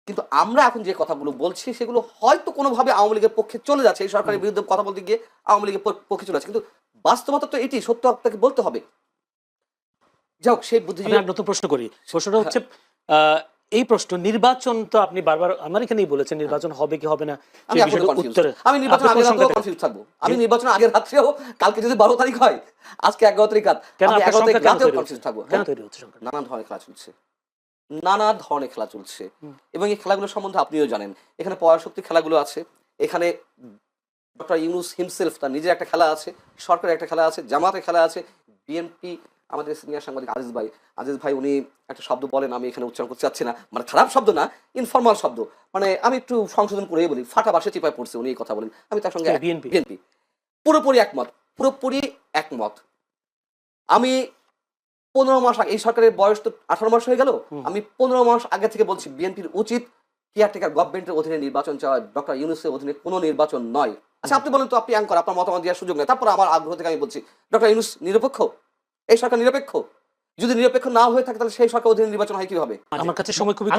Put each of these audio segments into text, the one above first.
কিন্তু আমরা এখন যে কথাগুলো বলছি সেগুলো হয়তো কোনোভাবে আওয়ামী লীগের পক্ষে চলে যাচ্ছে, এই সরকারের বিরুদ্ধে কথা বলতে গিয়ে আওয়ামী লীগের পক্ষে চলে যাচ্ছে, কিন্তু বাস্তবতা তো এটি, সত্য আপনাকে বলতে হবে। যাক, সেই বুদ্ধিজীবী নতুন প্রশ্ন করি। প্রশ্নটা হচ্ছে এই প্রশ্ন নির্বাচন তো আপনি বারবার আমার এখানেই বলেছেন নির্বাচন হবে কি হবে না আমি আমি নির্বাচন আগের রাত্রেও কনফিউজ থাকবো। আমি নির্বাচন আগের রাত্রেও, কালকে যদি 12 তারিখ হয়, আজকে 11 তারিখ রাত, আমি 11 তারিখ রাতেও কনফিউজ থাকবো। কেন তৈরি হচ্ছে সংখ্যা? নানান ধরনের খেলা চলছে, নানা ধরনের খেলা চলছে, এবং এই খেলাগুলো সম্বন্ধে আপনিও জানেন। এখানে পরাশক্তি খেলাগুলো আছে, এখানে ডক্টর ইউনূস হিমসেলফ তার নিজের একটা খেলা আছে, সরকারের একটা খেলা আছে, জামাতের খেলা আছে, বিএনপি, আমাদের সিনিয়র সাংবাদিক আজিজ ভাই উনি একটা শব্দ বলেন, আমি এখানে উচ্চারণ করতে চাচ্ছি না, মানে খারাপ শব্দ না, ইনফরমাল শব্দ, মানে আমি একটু সংশোধন করেই বলি, ফাটা বাসে চিপায় পড়ছে উনি এই কথা বলেন, আমি তার সঙ্গে বিএনপি পুরোপুরি একমত। আমি 15 মাস আগে, এই সরকারের বয়স তো 18 মাস হয়ে গেল, আমি 15 মাস আগে থেকে বলছি বিএনপির উচিত কেয়ারটেকার গভর্নমেন্টের অধীনে নির্বাচন চাওয়া, ডক্টর ইউনূসের অধীনে কোনো নির্বাচন নয়। আচ্ছা, আপনি বলেন তো, আপনি অ্যাঙ্কর, আপনার মতামত দেওয়ার সুযোগ নেই, তারপর আমার আগ্রহ থেকে আমি বলছি ডক্টর ইউনূস নিরপেক্ষ, এই সরকার নিরপেক্ষ? যদি নিরপেক্ষ না হয়ে থাকে তাহলে সেই সরকার অধীনে নির্বাচন হয় কিভাবে? আমার কাছে সময় খুবই কম,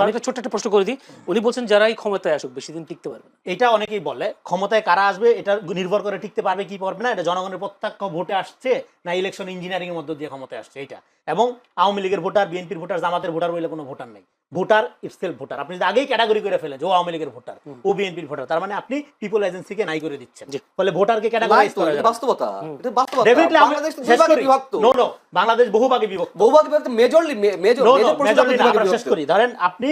আমি একটা ছোট্ট একটা প্রশ্ন করে দিই। উনি বলছেন যারাই ক্ষমতায় আসুক বেশি দিন টিকতে পারবে না। এটা অনেকেই বলে, ক্ষমতায় কারা আসবে এটা নির্ভর করে টিকতে পারবে কি পারবে না, এটা জনগণের প্রত্যক্ষ ভোটে আসছে না ইলেকশন ইঞ্জিনিয়ারিং এর মধ্য দিয়ে ক্ষমতায় আসছে এটা। এবং আওয়ামী লীগের ভোটার, বিএনপির ভোটার, জামাতের ভোটার বলে কোনো ভোটার নেই। Voter itself voter. আপনি যদি আগেই ক্যাটাগরি করে ফেলেন যে ও আওয়ামী লীগের ভোটার, ও বিএনপির ভোটার, তার মানে আপনি পিপল এজেন্সিকে নাই করে দিচ্ছেন। ফলে ভোটারকে ক্যাটাগরাইজ করা যায়। বাস্তবতা, এটা বাস্তবতা। ডেফিনেটলি বাংলাদেশ তো দুভাগে বিভক্ত। নো, বাংলাদেশ বহুভাগে বিভক্ত। মেজরলি মেজর শেষ করি। ধরেন আপনি,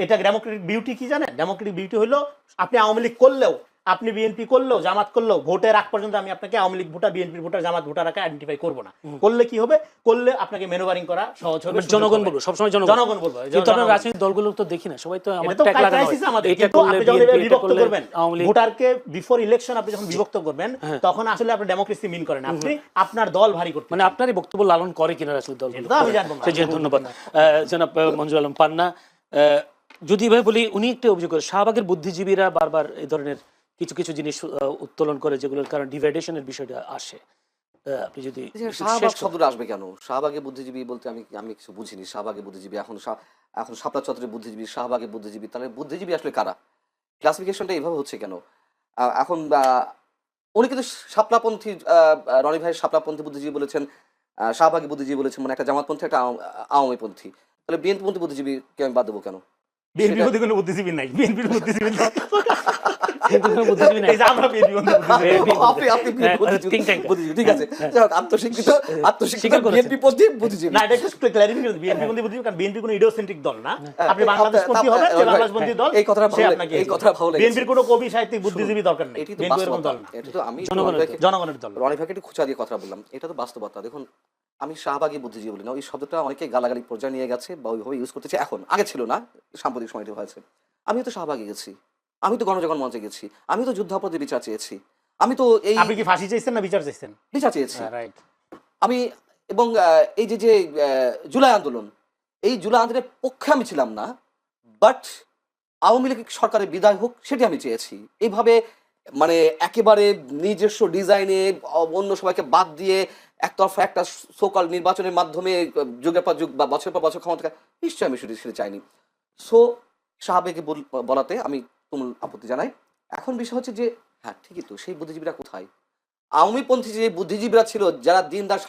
এটা ডেমোক্রেটিক বিউটি কি জানেন? ডেমোক্রেটিক বিউটি হলো আপনি আওয়ামী লীগ করলেও, আপনি বিএনপি করলেও, জামাত করলেও, ভোটের আগ পর্যন্ত আমি আপনাকে আওয়ামী লীগ ভোটার, বিএনপির ভোটার, জামাত ভোটার আগে আইডেন্টিফাই করব না। করলে কি হবে? করলে আপনাকে ম্যানুভারিং করা সহজ হবে। জনগণ বলবো, সবসময় জনগণ বলবো। কিন্তু আমরা রাজনৈতিক দলগুলো তো দেখি না, সবাই তো আমাদের ট্যাগ লাগানো হয়। এটা করলে বিভক্ত করবেন ভোটারকে, বিফোর ইলেকশন আপনি যখন বিভক্ত করবেন তখন আসলে আপনি ডেমোক্রেসি মিন করেন, আপনি আপনার দল ভারী করতে, মানে আপনারই বক্তব্য লালন করে কিনা রাজনৈতিক দলগুলো, আমি জানবো না। ধন্যবাদ জনাব মঞ্জুর আলম পান্না। যদি ভাই বলি, উনি একটা অভিযোগ করে শাহবাগের বুদ্ধিজীবীরা বারবার এই ধরনের কিছু কিছু জিনিস উত্তোলন করে যেগুলোর কারণে ডিভাইডেশনের বিষয়টা আসে। আপনি যদি শাহবাগ শব্দটা আসবে কেন? শাহবাগে বুদ্ধিজীবী বলতে আমি কিছু বুঝিনি। শাহবাগে বুদ্ধিজীবী, এখন শাপলা চত্বরের বুদ্ধিজীবী, শাহবাগে বুদ্ধিজীবী, তাহলে বুদ্ধিজীবী আসলে কারা? ক্লাসিফিকেশনটা এইভাবে হচ্ছে কেন? এখন উনি কিন্তু শাপলাপন্থী, রনি ভাই শাপলাপন্থী বুদ্ধিজীবী বলেছেন, শাহবাগী বুদ্ধিজীবী বলেছেন, মানে একটা জামাতপন্থী, একটা আওয়ামীপন্থী, তাহলে বিএনপিপন্থী বুদ্ধিজীবীকে আমি বাদ দেবো কেন? বিএনপির মধ্যে কোনো বুদ্ধিজীবী নাই, বিএনপির বুদ্ধিজীবী জনগণের দল। রনি ভাইকে একটু খুঁচা দিয়ে কথা বললাম, এটা তো বাস্তবতা। দেখুন, আমি শাহবাগী বুদ্ধিজীবী বলি না, ওই শব্দটা অনেকে গালাগালি পর্যায়ে নিয়ে গেছে বা ওইভাবে ইউজ করতেছে, এখন, আগে ছিল না, সাম্প্রতিক সময়টি হয়েছে। আমি তো শাহবাগে গেছি, আমি তো গণজাগরণ মঞ্চে গেছি, আমি তো যুদ্ধাপরাধী বিচার চেয়েছি, আমি তো এই, আপনি কি ফাঁসি চাইছেন না বিচার চাইছেন? বিচার চেয়েছি আমি। এবং এই যে জুলাই আন্দোলন, এই জুলাই আন্দোলনের পক্ষে আমি ছিলাম না, বাট আওয়ামী লীগ সরকারের বিদায় হোক সেটি আমি চেয়েছি। এইভাবে মানে একেবারে নিজস্ব ডিজাইনে অন্য সবাইকে বাদ দিয়ে একতরফা একটা সোকাল নির্বাচনের মাধ্যমে যুগের পর যুগ বা বছরের পর বছর ক্ষমতা, নিশ্চয়ই আমি সেটা চাইনি। সো শাহবাগে বলাতে আমি তুমুল আপত্তি জানাই। এখন বিষয় হচ্ছে যে, হ্যাঁ ঠিকই তো, সেই বুদ্ধিজীবীরা কোথায়? আওয়ামীপন্থী যে বুদ্ধিজীবীরা ছিল, যারা দিন দার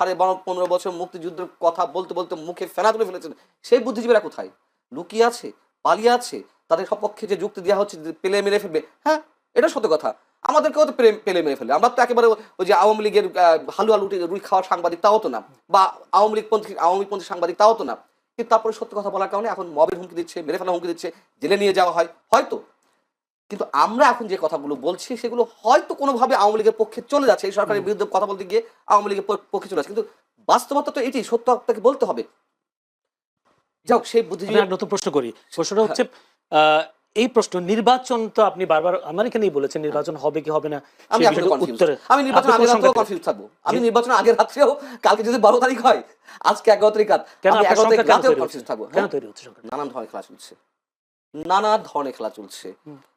15 বছর মুক্তিযুদ্ধের কথা বলতে বলতে মুখে ফেনা তুলে ফেলেছেন, সেই বুদ্ধিজীবীরা কোথায়? লুকিয়ে আছে, পালিয়ে আছে, তাদের সপক্ষে যে যুক্তি দেওয়া হচ্ছে পেলে মেরে ফেলবে, হ্যাঁ এটা সত্য কথা, আমাদেরকেও তো পেলে মেরে ফেলবে। আমরা তো একেবারে ওই যে আওয়ামী লীগের হালুয়া রুই খাওয়ার সাংবাদিক তাও তো না, বা আওয়ামীপন্থী সাংবাদিক তাও তো না, কিন্তু তারপরে সত্য কথা বলার কারণে এখন মবের হুমকি দিচ্ছে, মেরে ফেলা হুমকি দিচ্ছে, জেলে নিয়ে যাওয়া হয় হয়তো। কিন্তু আমরা এখন যে কথাগুলো বলছি সেগুলো হয়তো কোনোভাবে আওয়ামী লীগের পক্ষে চলে যাচ্ছে, এই সরকারের বিরুদ্ধে কথা বলতে গিয়ে আওয়ামী লীগের পক্ষে চলে যাচ্ছে, কিন্তু বাস্তবতা তো এটি, সত্য আপনাকে বলতে হবে। যাক, সেই বুদ্ধিজীবী নতুন প্রশ্ন করি। প্রশ্নটা হচ্ছে এই প্রশ্ন নির্বাচন তো আপনি বারবার আমার এখানেই বলেছেন নির্বাচন হবে কি হবে না, আমি নির্বাচন আগের রাত্রেও কনফিউজ থাকবো। আমি নির্বাচন আগের রাত্রেও, কালকে যদি 12 তারিখ হয়, আজকে 11 তারিখ রাত, আমি 11 তারিখ রাতেও কনফিউজ থাকবো। কেন তৈরি হচ্ছে সংখ্যা? নানান ধরনের খেলা চলছে, নানা ধরনের খেলা চলছে,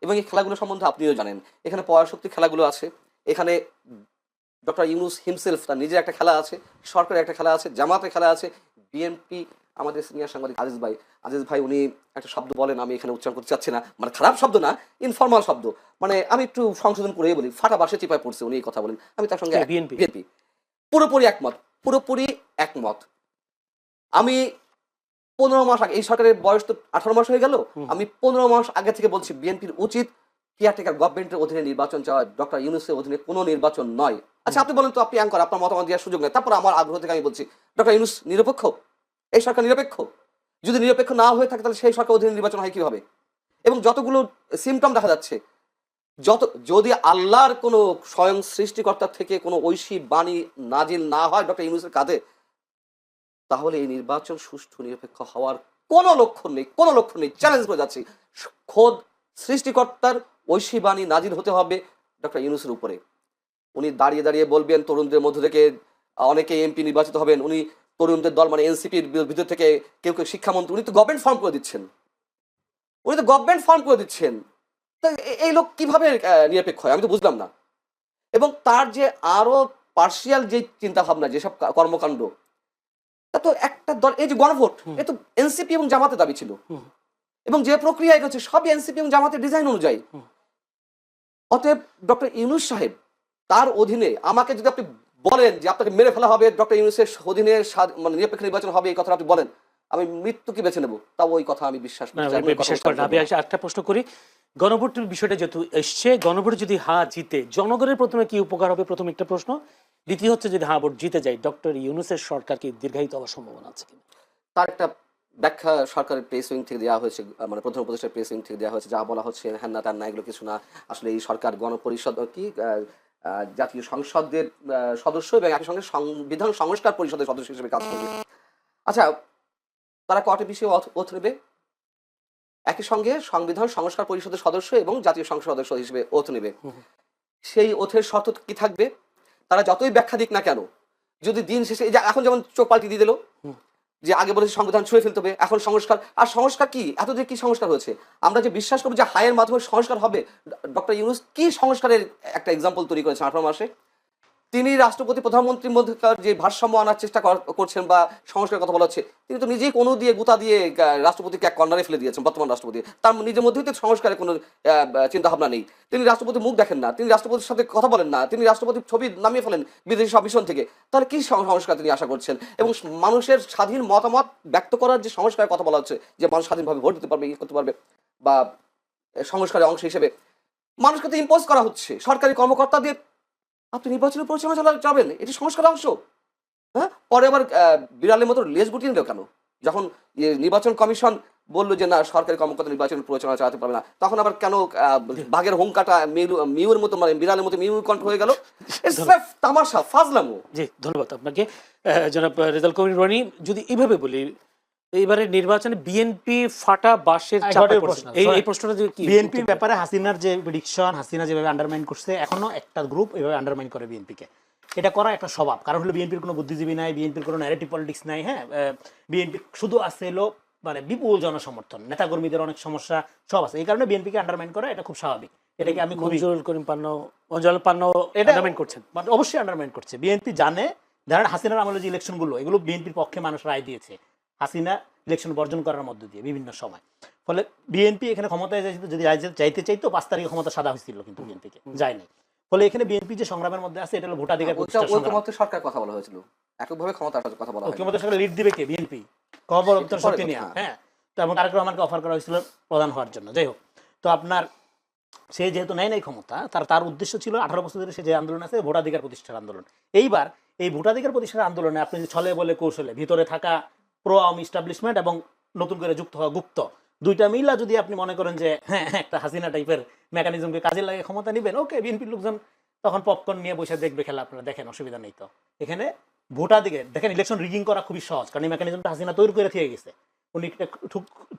এবং এই খেলাগুলো সম্বন্ধে আপনিও জানেন। এখানে পরাশক্তি খেলাগুলো আছে, এখানে ডক্টর ইউনূস হিমসেলফ তার নিজের একটা খেলা আছে, সরকারের একটা খেলা আছে, জামাতের খেলা আছে, বিএনপি, আমাদের সিনিয়র সাংবাদিক আজিজ ভাই উনি একটা শব্দ বলেন, আমি এখানে উচ্চারণ করতে চাচ্ছি না, মানে খারাপ শব্দ না, ইনফরমাল শব্দ, মানে আমি একটু সংশোধন করেই বলি, ফাটা বাসে চিপায় পড়ছে, উনি এই কথা বলেন, আমি তার সঙ্গে বিএনপি বিএনপি পুরোপুরি একমত, পুরোপুরি একমত। আমি 15 মাস আগে, এই সরকারের বয়স তো 18 মাস হয়ে গেল, আমি 15 মাস আগে থেকে বলছি বিএনপির উচিত কেয়ারটেকার গভর্নমেন্টের অধীনে নির্বাচন চাওয়া, ডক্টর ইউনূসের অধীনে কোনো নির্বাচন নয়। আচ্ছা আপনি বলেন তো, আপনি অ্যাঙ্কর, আপনার মতামত দেওয়ার সুযোগ নেই, তারপর আমার আগ্রহ থেকে আমি বলছি ডক্টর ইউনূস নিরপেক্ষ, এই সরকার নিরপেক্ষ? যদি নিরপেক্ষ না হয়ে থাকে তাহলে সেই সরকার অধীনে নির্বাচন হয় কিভাবে? এবং যতগুলো সিমটম দেখা যাচ্ছে, যদি আল্লাহর কোনো স্বয়ং সৃষ্টিকর্তার থেকে কোনো ঐশী বাণী নাজিল না হয় ডক্টর ইউনূসের কাঁধে, তাহলে এই নির্বাচন সুষ্ঠু নিরপেক্ষ হওয়ার কোনো লক্ষণ নেই, কোনো লক্ষণ নেই। চ্যালেঞ্জ করে যাচ্ছি, খোদ সৃষ্টিকর্তার ঐশী বাণী নাজিল হতে হবে ডক্টর ইউনূসের উপরে। উনি দাঁড়িয়ে দাঁড়িয়ে বলবেন তরুণদের মধ্য থেকে অনেকে এমপি নির্বাচিত হবেন, উনি তরুণদের দল মানে এনসিপির ভিতর থেকে কেউ কেউ শিক্ষামন্ত্রী, উনি তো গভর্নমেন্ট ফর্ম করে দিচ্ছেন, উনি তো গভর্নমেন্ট ফর্ম করে দিচ্ছেন। তা এই লোক কিভাবে নিরপেক্ষ হয় আমি তো বুঝলাম না। এবং তার যে আরো পার্সিয়াল যে চিন্তা ভাবনা, যেসব কর্মকাণ্ড, তা তো একটা দল, এই যে গণভোট, এ তো এনসিপি এবং জামাতের দাবি ছিল, এবং যে প্রক্রিয়া এগোচ্ছে সবই এনসিপি এবং জামাতের ডিজাইন অনুযায়ী। অতএব ডক্টর ইউনূস সাহেব, তার অধীনে আমাকে যদি আপনি বলেন যে আপনাকে মেরে ফেলা হবে, ডক্টর ইউনূসের অধীনে মানে নিরপেক্ষ নির্বাচন হবে, এই কথাটা আপনি বলেন, আমি মৃত্যুকে বেছে নেবো, তাও ওই কথা আমি বিশ্বাস করি না। বিশেষ করে আমি একটা প্রশ্ন করি, গণভোটের বিষয়টা যেহেতু এসছে, গণভোট যদি জিতে জনগণের প্রথমে কি উপকার হবে, প্রথম একটা প্রশ্ন। দ্বিতীয় হচ্ছে যদি ভোট জিতে যায় ডক্টর ইউনূসের সরকার কি দীর্ঘায়িত হওয়ার সম্ভাবনা আছে কিনা? তার একটা ব্যাখ্যা সরকারের প্রেস উইং থেকে দেওয়া হয়েছে, মানে প্রধান উপদেষ্টার প্রেস উইং থেকে দেওয়া হয়েছে, যা বলা হচ্ছে হ্যাঁ না তার না, এগুলো কিছু না। আসলে এই সরকার গণপরিষদ কি জাতীয় সংসদের সদস্য এবং একই সঙ্গে সংবিধান সংস্কার পরিষদের সদস্য হিসেবে কাজ করবে। আচ্ছা, তারা কয়টা বিষয়ে ওথ নেবে? একই সঙ্গে সংবিধান সংস্কার পরিষদের সদস্য এবং জাতীয় সংসদ সদস্য হিসেবে ওথ নেবে। সেই ওথের শর্ত কি থাকবে? তারা যতই ব্যাখ্যা দিক না কেন, যদি দিন শেষে, এই যে এখন যেমন চোখ পাল্টি দিয়ে দিল, যে আগে বলেছে সংবিধান ছুঁয়ে ফেলতে হবে, এখন সংস্কার। আর সংস্কার কি, এতদিন কি সংস্কার হয়েছে? আমরা যে বিশ্বাস করবো যে হায়ের মাধ্যমে সংস্কার হবে, ডক্টর ইউনূস কি সংস্কারের একটা এক্সাম্পল তৈরি করেছেন 18 মাসে? তিনি রাষ্ট্রপতি প্রধানমন্ত্রীর মধ্যকার যে ভারসাম্য আনার চেষ্টা করছেন বা সংস্কারের কথা বলা হচ্ছে, তিনি তো নিজেই কোনো দিয়ে গুতা দিয়ে রাষ্ট্রপতিকে এক কর্নারে ফেলে দিয়েছেন। বর্তমান রাষ্ট্রপতি, তার নিজের মধ্যেই তো সংস্কারের কোনো চিন্তা ভাবনা নেই। তিনি রাষ্ট্রপতির মুখ দেখেন না, তিনি রাষ্ট্রপতির সাথে কথা বলেন না, তিনি রাষ্ট্রপতির ছবি নামিয়ে ফেলেন বিদেশি সব মিশন থেকে। তাহলে কি সংস্কার তিনি আশা করছেন? এবং মানুষের স্বাধীন মতামত ব্যক্ত করার যে সংস্কারের কথা বলা হচ্ছে, যে মানুষ স্বাধীনভাবে ভোট দিতে পারবে, ইয়ে করতে পারবে, বা সংস্কারের অংশ হিসেবে মানুষকে তো ইম্পোজ করা হচ্ছে সরকারি কর্মকর্তা দিয়ে। আপনি নির্বাচনের পরিচালনা যাবেন, এটি সংস্কার অংশ। হ্যাঁ, পরে আবার বিড়ালের মতো লেজ গুটিয়ে নিল কেন? যখন নির্বাচন কমিশন বললো যে না, সরকারি কর্মকর্তা নির্বাচন পরিচালনা চালাতে পারবে না, তখন আবার কেন বাঘের হুঙ্কাটা মিউর মতো, মানে বিড়ালের মতো মিউ কণ্ঠ হয়ে গেল? তামাশা, ফাজলামো। জি, ধন্যবাদ আপনাকে জনাব রেজাউল করিম রনি। যদি এইভাবে বলি, এইবারে নির্বাচনে বিএনপি ফাটা বাঁশের চাপে পড়েছে, এই প্রশ্নটা কি বিএনপির ব্যাপারে হাসিনার যে প্রেডিকশন, হাসিনা যেভাবে আন্ডারমাইন করছে, এখনো একটা গ্রুপ এভাবে আন্ডারমাইন করে বিএনপিকে। এটা করা একটা স্বভাব, কারণ হলো বিএনপির কোনো বুদ্ধিজীবী নাই, বিএনপির কোনো ন্যারেটিভ পলিটিক্স নাই। হ্যাঁ, বিএনপি শুধু আছে হলো মানে বিপুল জনসমর্থন, নেতাকর্মীদের অনেক সমস্যা সব আছে, এই কারণে বিএনপিকে আন্ডারমাইন করা এটা খুব স্বাভাবিক। এটাকে আমি মঞ্জুরুল করিম পান্ন এটা আন্ডারমাইন করছেন, অবশ্যই আন্ডারমাইন করছে। বিএনপি জানে, ধরেন হাসিনার আমলে যে ইলেকশনগুলো, এগুলো বিএনপির পক্ষে মানুষ রায় দিয়েছে, হাসিনা ইলেকশন বর্জন করার মধ্য দিয়ে বিভিন্ন সময়। ফলে বিএনপি এখানে ক্ষমতায় যদি চাইতে চাইতো 5 তারিখে ক্ষমতা সাদা হয়েছিল, কিন্তু বিএনপিকে যায়নি। ফলে এখানে বিএনপি যে সংগ্রামের মধ্যে আছে, এটা হলো ভোটাধিকার সরকার কথা বলা হয়েছিল, এককভাবে ক্ষমতার কথা বলা হয়েছিল। ক্ষমতা সরকার লিড দিবে কে? বিএনপি খবর শক্তি নিয়ে। হ্যাঁ, তো এবং তারেক রহমানকে অফার করা হয়েছিল প্রধান হওয়ার জন্য। যাই হোক, তো আপনার সে যেহেতু নাই ক্ষমতা, তার উদ্দেশ্য ছিল 18 বছর ধরে সে যে আন্দোলন আছে, ভোটাধিকার প্রতিষ্ঠার আন্দোলন। এইবার এই ভোটাধিকার প্রতিষ্ঠার আন্দোলনে আপনি ছলে বলে কৌশলে ভিতরে থাকা প্রো আওয়ামী ইস্টাবলিশমেন্ট এবং নতুন করে যুক্ত হওয়া গুপ্ত, দুইটা মিলা যদি আপনি মনে করেন যে হ্যাঁ একটা হাসিনা টাইপের মেকানিজমকে কাজে লাগে ক্ষমতা নেবেন, ওকে, বিএনপির লোকজন তখন পপকর্ন নিয়ে বসে দেখবে খেলা, আপনারা দেখেন, অসুবিধা নেই। তো এখানে ভোটাধিকার দেখেন, ইলেকশন রিগিং করা খুবই সহজ, কারণ এই মেকানিজমটা হাসিনা তৈরি করে থেকে গেছে, উনি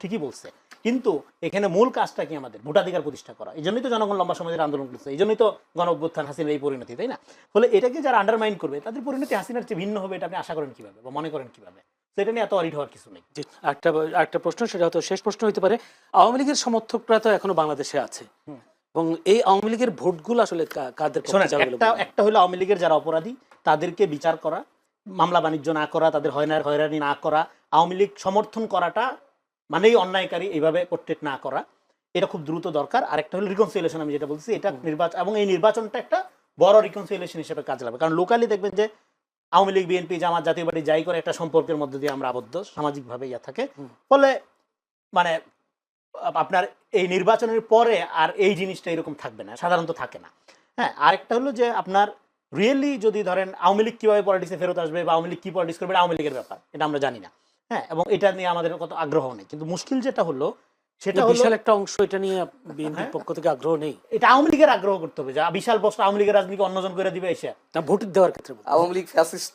ঠিকই বলছে। কিন্তু এখানে মূল কাজটা কি? আমাদের ভোটাধিকার প্রতিষ্ঠা করা। এই জন্যই তো জনগণ লম্বা সময় ধরে আন্দোলন করছে, এই জন্যই তো গণ অভ্যুত্থান, হাসিনার এই পরিণতি, তাই না? ফলে এটাকে যারা আন্ডারমাইন করবে, তাদের পরিণতি হাসিনার চেয়ে ভিন্ন হবে, এটা আপনি আশা করেন কিভাবে বা মনে করেন কিভাবে? সেটা নিয়ে এত অরিড হওয়ার কিছু নেই। একটা প্রশ্ন, সেটা হয়তো শেষ প্রশ্ন হতে পারে। আওয়ামী লীগের সমর্থকরা তো এখনো বাংলাদেশে আছে, এবং এই আওয়ামী লীগের ভোটগুলো আসলে কাদের? একটা হলো আওয়ামী লীগের যারা অপরাধী, তাদেরকে বিচার করা, মামলা বাণিজ্য না করা, তাদের হয়রানি না করা, আওয়ামী লীগ সমর্থন করাটা মানেই অন্যায়কারী, এইভাবে পোর্ট্রেট না করা, এটা খুব দ্রুত দরকার। আরেকটা হলো রিকনসিলিয়েশন, আমি যেটা বলছি, এটা নির্বাচন, এবং এই নির্বাচনটা একটা বড় রিকনসিলিয়েশন হিসেবে কাজে লাগবে। কারণ লোকালি দেখবেন যে আওয়ামী লীগ, বিএনপি, জামাত, জাতীয় পার্টি যাই করে একটা সম্পর্কের মধ্যে দিয়ে আমরা আবদ্ধ, সামাজিকভাবে ইয়া থাকে। ফলে মানে আপনার এই নির্বাচনের পরে আর এই জিনিসটা এরকম থাকবে না, সাধারণত থাকে না। হ্যাঁ, আরেকটা হলো যে আপনার রিয়েলি যদি ধরেন আওয়ামী লীগ কিভাবে পলিটিক্সে ফেরত আসবে বা আওয়ামী লীগ কি পলিটিক্স করবে, এটা আওয়ামী লীগের ব্যাপার, এটা আমরা জানি না। হ্যাঁ, এবং এটা নিয়ে আমাদের কত আগ্রহ নেই। কিন্তু মুশকিল যেটা হলো সেটা হলো বিশাল একটা অংশ এটা নিয়ে বিএনপির পক্ষ থেকে আগ্রহ নেই। এটা আওয়ামী লীগের আগ্রহ করতে হবে, যে বিশাল বস্তা আওয়ামী লীগের রাজনীতি অন্যজন করে দিবে এসে। না, ভোট দেওয়ার ক্ষেত্রে বলছি। আওয়ামী লীগ ফ্যাসিস্ট,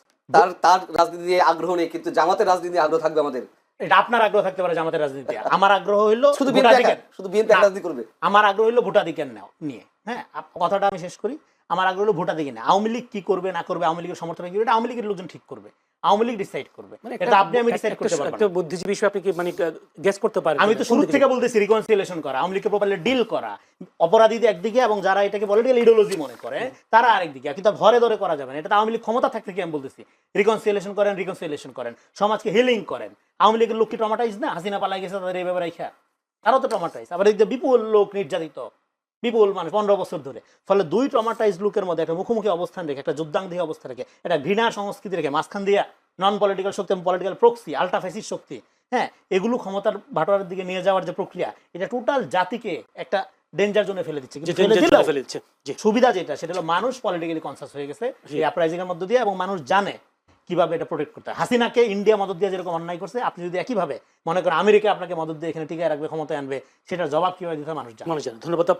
তার রাজনীতি নিয়ে আগ্রহ নেই, কিন্তু জামাতের রাজনীতি নিয়ে আগ্রহ থাকবে আমাদের। এটা আপনার আগ্রহ থাকতে পারে জামাতের রাজনীতি, আমার আগ্রহ হইলো শুধু বিএনপি রাজনীতি করবে। আমার আগ্রহ হইলো ভোটাধিকার নিয়ে। হ্যাঁ, কথাটা আমি শেষ করি। আমার আগ্রহ হলো ভোটাধিকার নিয়ে। আওয়ামী লীগ কি করবে না করবে, আওয়ামী লীগের সমর্থন কি, এটা আওয়ামী লীগের লোকজন ঠিক করবে, আওয়ামী লীগ ডিসাইড করবে। এটা আপনি আমি ডিসাইড করতে পারবো না। একটা বুদ্ধিজীবী হিসেবে আপনি কি মানে গেস করতে পারেন? আমি তো শুরু থেকে বলতেছি রিকনসিলিয়েশন করা, আওয়ামী লীগকে প্রপারলি ডিল করা, অপরাধীদের একদিকে এবং যারা এটাকে পলিটিক্যাল ইডিওলজি মনে করে তারা আরেকদিকে, কিন্তু ঘরে ধরে করা যাবে না। এটা আওয়ামী লীগ ক্ষমতা থাকতে কি আমি বলতেছি, রিকনসিলিয়েশন করেন, সমাজকে হিলিং করেন। আওয়ামী লীগের লোক কি ট্রমাটাইজ না? হাসিনা পালাই গেছে, তাদের এই ব্যাপারে তারাও তো ট্রমাটাইজ। আবার এই যে বিপুল লোক নির্যাতিত, বিপুল মানুষ 15 বছর ধরে। ফলে দুই ট্রমাটাইজ লোকের মধ্যে একটা মুখোমুখি অবস্থান রেখে, একটা যুদ্ধাঙ্গী অবস্থা রেখে, একটা ঘৃণা সংস্কৃতি রেখে, মাঝখান দিয়ে নন পলিটিক্যাল শক্তি এবং পলিটিক্যাল প্রক্সি, আল্ট্রা ফ্যাসিস্ট শক্তি, হ্যাঁ, এগুলো ক্ষমতার ভাটোয়ারের দিকে নিয়ে যাওয়ার যে প্রক্রিয়া, এটা টোটাল জাতিকে একটা ডেঞ্জার জোনে ফেলে দিচ্ছে। সুবিধা যেটা, সেটা হলো মানুষ পলিটিক্যালি কনসাস হয়ে গেছে এই আপরাইজিং এর মধ্য দিয়ে, এবং মানুষ জানে কিভাবে এটা প্রোটেক্ট করতে হয়। হাসিনাকে ইন্ডিয়া মদত দিয়ে যেরকম অন্যায় করছে, আপনি যদি একইভাবে মনে করেন আমেরিকা আপনাকে মদত দিয়ে এখানে টিকায় রাখবে, ক্ষমতায় আনবে, সেটার জবাব কিভাবে দিতে হয় মানুষ জানে। ধন্যবাদ।